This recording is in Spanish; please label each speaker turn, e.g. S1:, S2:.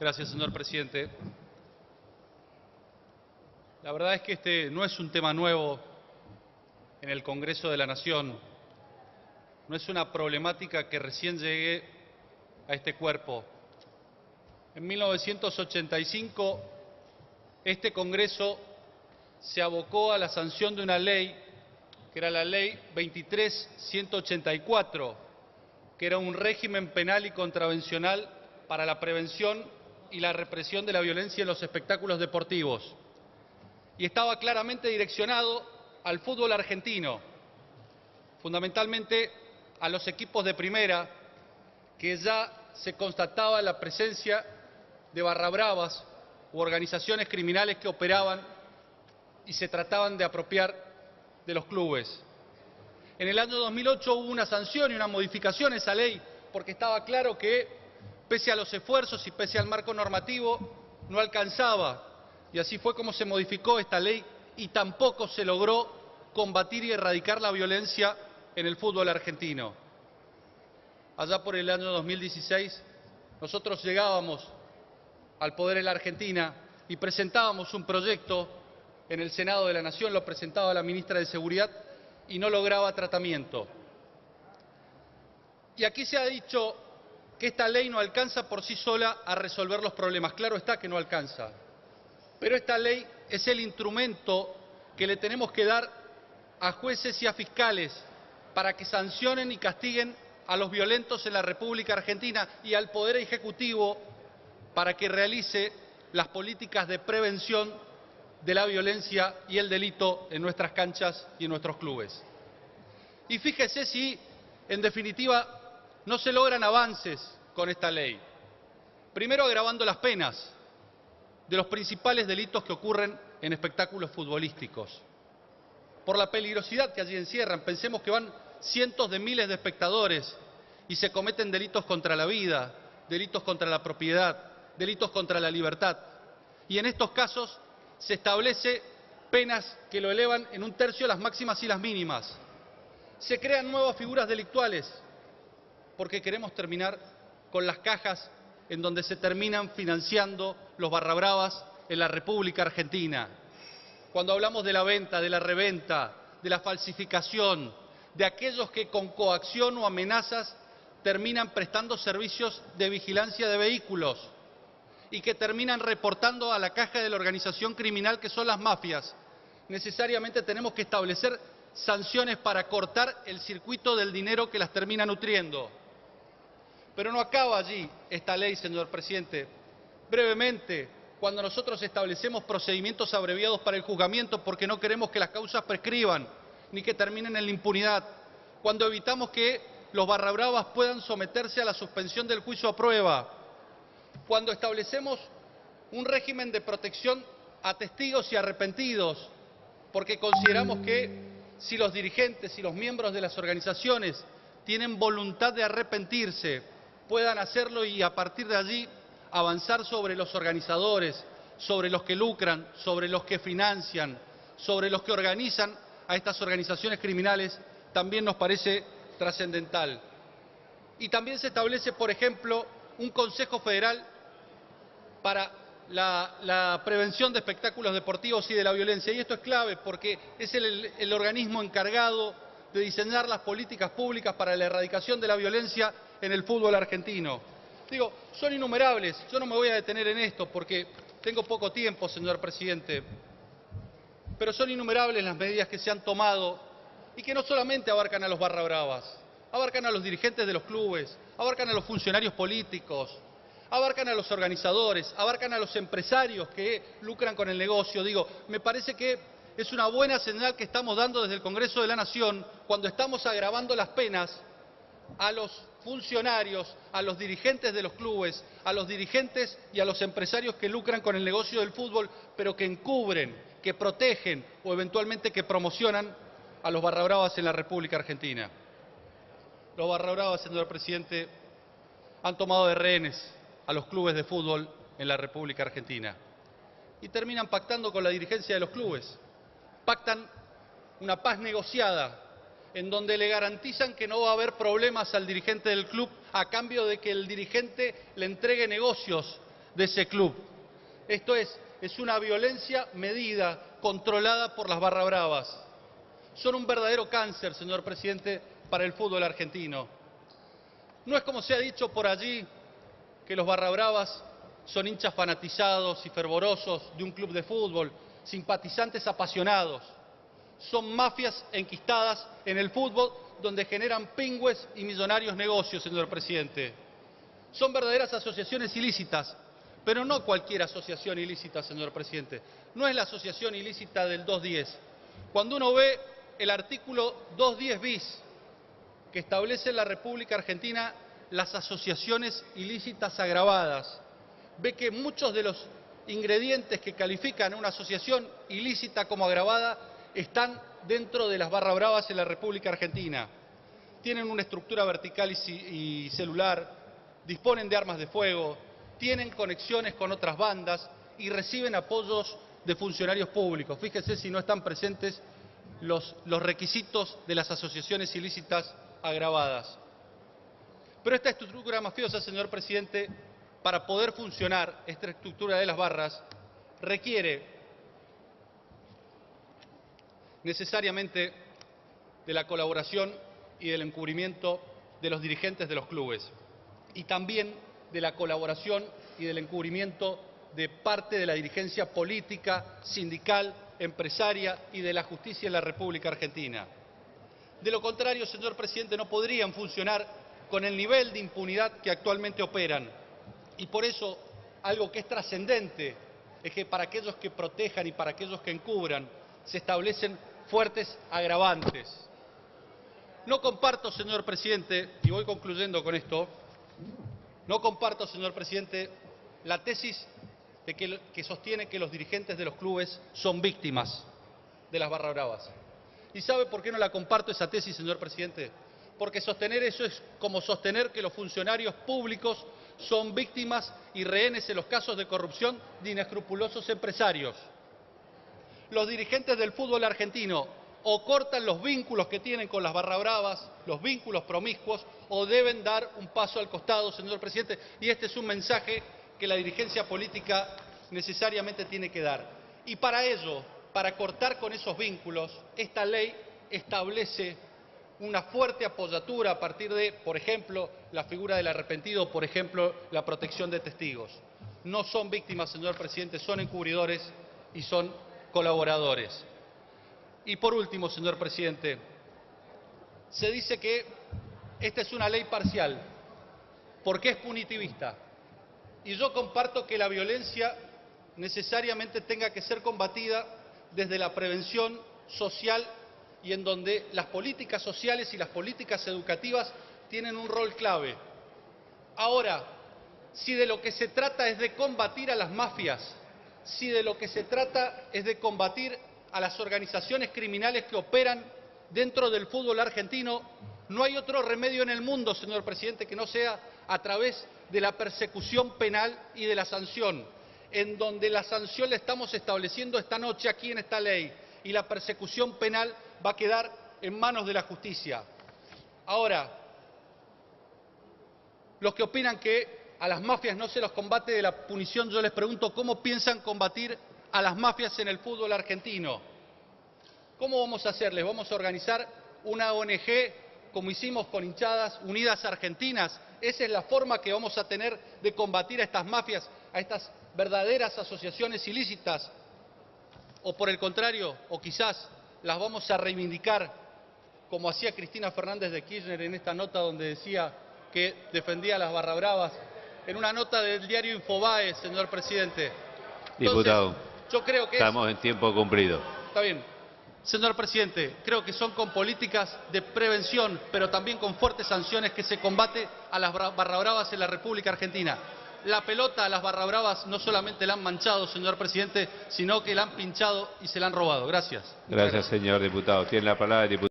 S1: Gracias, señor presidente. La verdad es que este no es un tema nuevo en el Congreso de la Nación. No es una problemática que recién llegue a este cuerpo. En 1985, este Congreso se abocó a la sanción de una ley, que era la Ley 23.184, que era un régimen penal y contravencional para la prevención y la represión de la violencia en los espectáculos deportivos. Y estaba claramente direccionado al fútbol argentino, fundamentalmente a los equipos de primera, que ya se constataba la presencia de barrabravas u organizaciones criminales que operaban y se trataban de apropiar de los clubes. En el año 2008 hubo una sanción y una modificación a esa ley, porque estaba claro que, pese a los esfuerzos y pese al marco normativo, no alcanzaba. Y así fue como se modificó esta ley y tampoco se logró combatir y erradicar la violencia en el fútbol argentino. Allá por el año 2016, nosotros llegábamos al poder en la Argentina y presentábamos un proyecto en el Senado de la Nación, lo presentaba la ministra de Seguridad y no lograba tratamiento. Y aquí se ha dicho que esta ley no alcanza por sí sola a resolver los problemas. Claro está que no alcanza, pero esta ley es el instrumento que le tenemos que dar a jueces y a fiscales para que sancionen y castiguen a los violentos en la República Argentina y al Poder Ejecutivo para que realice las políticas de prevención de la violencia y el delito en nuestras canchas y en nuestros clubes. Y fíjese si, en definitiva, no se logran avances con esta ley. Primero, agravando las penas de los principales delitos que ocurren en espectáculos futbolísticos. Por la peligrosidad que allí encierran, pensemos que van cientos de miles de espectadores y se cometen delitos contra la vida, delitos contra la propiedad, delitos contra la libertad. Y en estos casos se establece penas que lo elevan en un tercio las máximas y las mínimas. Se crean nuevas figuras delictuales porque queremos terminar con las cajas en donde se terminan financiando los barrabravas en la República Argentina. Cuando hablamos de la venta, de la reventa, de la falsificación, de aquellos que con coacción o amenazas terminan prestando servicios de vigilancia de vehículos y que terminan reportando a la caja de la organización criminal que son las mafias. Necesariamente tenemos que establecer sanciones para cortar el circuito del dinero que las termina nutriendo. Pero no acaba allí esta ley, señor presidente. Brevemente, cuando nosotros establecemos procedimientos abreviados para el juzgamiento porque no queremos que las causas prescriban ni que terminen en la impunidad, cuando evitamos que los barrabravas puedan someterse a la suspensión del juicio a prueba, cuando establecemos un régimen de protección a testigos y arrepentidos, porque consideramos que si los dirigentes y los miembros de las organizaciones tienen voluntad de arrepentirse, puedan hacerlo y a partir de allí avanzar sobre los organizadores, sobre los que lucran, sobre los que financian, sobre los que organizan a estas organizaciones criminales, también nos parece trascendental. Y también se establece, por ejemplo, un Consejo Federal para la prevención de espectáculos deportivos y de la violencia. Y esto es clave porque es el organismo encargado de diseñar las políticas públicas para la erradicación de la violencia en el fútbol argentino. Digo, son innumerables, yo no me voy a detener en esto porque tengo poco tiempo, señor presidente, pero son innumerables las medidas que se han tomado y que no solamente abarcan a los barrabravas, abarcan a los dirigentes de los clubes, abarcan a los funcionarios políticos, abarcan a los organizadores, abarcan a los empresarios que lucran con el negocio. Digo, me parece que es una buena señal que estamos dando desde el Congreso de la Nación cuando estamos agravando las penas a los funcionarios, a los dirigentes de los clubes, a los dirigentes y a los empresarios que lucran con el negocio del fútbol, pero que encubren, que protegen o eventualmente que promocionan a los barrabravas en la República Argentina. Los barrabravas, señor presidente, han tomado de rehenes a los clubes de fútbol en la República Argentina y terminan pactando con la dirigencia de los clubes. Pactan una paz negociada en donde le garantizan que no va a haber problemas al dirigente del club a cambio de que el dirigente le entregue negocios de ese club. Esto es una violencia medida, controlada por las barra bravas. Son un verdadero cáncer, señor presidente, para el fútbol argentino. No es como se ha dicho por allí que los barra bravas son hinchas fanatizados y fervorosos de un club de fútbol, simpatizantes apasionados. Son mafias enquistadas en el fútbol donde generan pingües y millonarios negocios, señor presidente. Son verdaderas asociaciones ilícitas, pero no cualquier asociación ilícita, señor presidente. No es la asociación ilícita del 210. Cuando uno ve el artículo 210 bis, que establece en la República Argentina las asociaciones ilícitas agravadas, ve que muchos de los ingredientes que califican a una asociación ilícita como agravada están dentro de las barra bravas en la República Argentina. Tienen una estructura vertical y celular, disponen de armas de fuego, tienen conexiones con otras bandas y reciben apoyos de funcionarios públicos. Fíjese si no están presentes los requisitos de las asociaciones ilícitas agravadas. Pero esta estructura mafiosa, señor presidente, para poder funcionar, esta estructura de las barras, requiere necesariamente de la colaboración y del encubrimiento de los dirigentes de los clubes y también de la colaboración y del encubrimiento de parte de la dirigencia política, sindical, empresaria y de la justicia en la República Argentina. De lo contrario, señor presidente, no podrían funcionar con el nivel de impunidad que actualmente operan. Y por eso, algo que es trascendente es que para aquellos que protejan y para aquellos que encubran, se establecen fuertes agravantes. No comparto, señor presidente, y voy concluyendo con esto, no comparto, señor presidente, la tesis de que sostiene que los dirigentes de los clubes son víctimas de las barra bravas. ¿Y sabe por qué no la comparto esa tesis, señor presidente? Porque sostener eso es como sostener que los funcionarios públicos son víctimas y rehenes en los casos de corrupción de inescrupulosos empresarios. Los dirigentes del fútbol argentino o cortan los vínculos que tienen con las barra bravas, los vínculos promiscuos, o deben dar un paso al costado, señor presidente, y este es un mensaje que la dirigencia política necesariamente tiene que dar. Y para ello, para cortar con esos vínculos, esta ley establece una fuerte apoyatura a partir de, por ejemplo, la figura del arrepentido, por ejemplo, la protección de testigos. No son víctimas, señor presidente, son encubridores y son colaboradores. Y por último, señor presidente, se dice que esta es una ley parcial porque es punitivista. Y yo comparto que la violencia necesariamente tenga que ser combatida desde la prevención social y en donde las políticas sociales y las políticas educativas tienen un rol clave. Ahora, si de lo que se trata es de combatir a las mafias, si de lo que se trata es de combatir a las organizaciones criminales que operan dentro del fútbol argentino, no hay otro remedio en el mundo, señor presidente, que no sea a través de la persecución penal y de la sanción, en donde la sanción la estamos estableciendo esta noche aquí en esta ley y la persecución penal va a quedar en manos de la justicia. Ahora, los que opinan que a las mafias no se los combate de la punición, yo les pregunto cómo piensan combatir a las mafias en el fútbol argentino. ¿Cómo vamos a hacerles? ¿Vamos a organizar una ONG como hicimos con Hinchadas Unidas Argentinas? ¿Esa es la forma que vamos a tener de combatir a estas mafias, a estas verdaderas asociaciones ilícitas? ¿O por el contrario, o quizás las vamos a reivindicar como hacía Cristina Fernández de Kirchner en esta nota donde decía que defendía a las barra bravas? En una nota del diario Infobae, señor presidente.
S2: Diputado,
S1: yo creo que
S2: estamos en tiempo cumplido.
S1: Está bien. Señor presidente, creo que son con políticas de prevención, pero también con fuertes sanciones que se combate a las barra bravas en la República Argentina. La pelota a las barra bravas no solamente la han manchado, señor presidente, sino que la han pinchado y se la han robado. Gracias.
S2: Gracias, señor diputado. Tiene la palabra el diputado.